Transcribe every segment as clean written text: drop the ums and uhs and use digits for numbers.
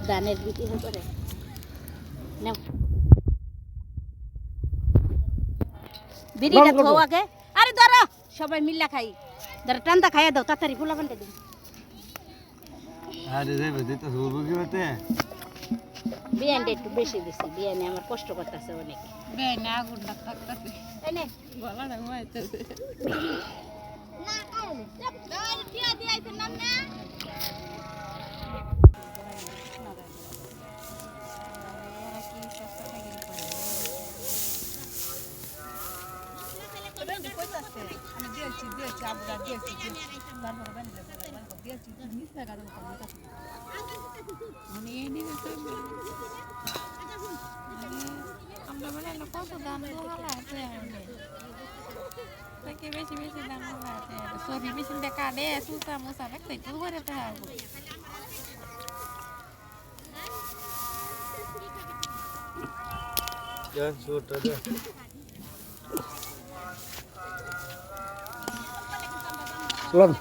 ধানের বিক্রি করে নাও বিড়িটা খাও আগে আরে ধরো সবাই মিল্লা খাই ধরো টান্দা খাইয়া দাও তাড়াতাড়ি ফুলা বান্ডা দিন আরে রে বেদি তো বলবো কি হতে বিয়ানটা একটু বেশি দিছি বিয়ানে আমার কষ্ট করতেছে অনেক বিয়ানে আগুনটা থাকতেছে এনে গলাটা ঘুমাইতেছে না খাও দাও টিয়া দিয়াইছে নাম না আমি দিয়েছি আবুরা দিয়েছি তারপর দিয়েছি নিচ টাকা মানে এই দিকে আমরা বলে কত দাম হালাতে তাকে বেশি বেশি দাম হালাতে সরি বেশি দেখা দে সুসা মুসা দেখতে তুই করে তো যান ছোটটা দে চলুন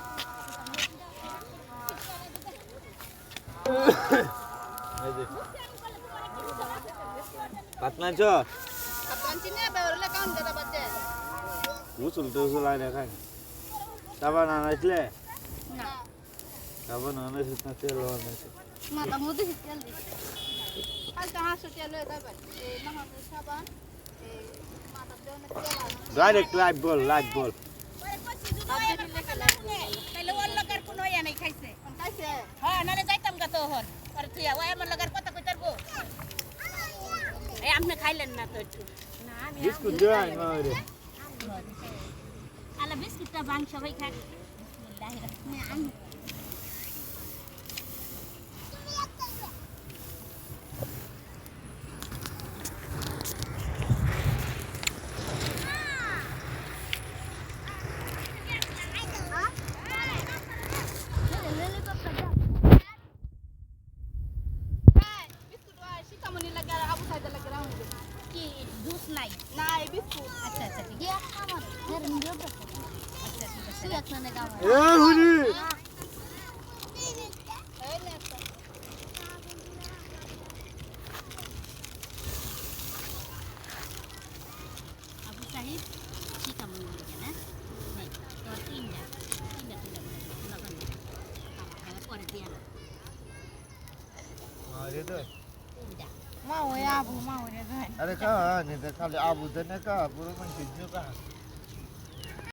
এই যে পাতনা চ কাঞ্চিনে বেরলে কাউন দেবা বাজে উসুল তো উসুল আই দেখাই তাবা না নাইলে না তাবা না নাইলে না তেল না মাথা মুদি তেল দি কাল তো হাসো তেল লয়ে যাবেন এই নামাজের সাবান এই মাথা দেওনে তেল আছে ডাইরেক্ট লাইভ বল তাইলে ওর লগার কোনো ইয়া নাই খাইছে কোন খাইছে হ্যাঁ নালে যাইতাম গা তো হন আর তুই ওই আমার লগার কথা কই তারবো এই আপনি খাইলেন না তো একটু না আমি বিস্কুট দেই না রে আলা বিস্কুটটা ভাঙ সবাই খাক বিসমিল্লাহির রহমানির কি জুস নাই না এই বিস্কুট আচ্ছা আচ্ছা ঠিক আছে আমার ঘরে নিয়ে যাবো আচ্ছা ঠিক আছে তুই এখন না গাও এ হুরি আবু সাহিদ কি কাম নিয়ে না নাই তোর তিনটা লাগান আমার পরে দিয়া না আরে তো তিনটা মা ওই আবু মা ওরে अरे का नहीं देखा ले आबू देने का पूरा मन खींचने का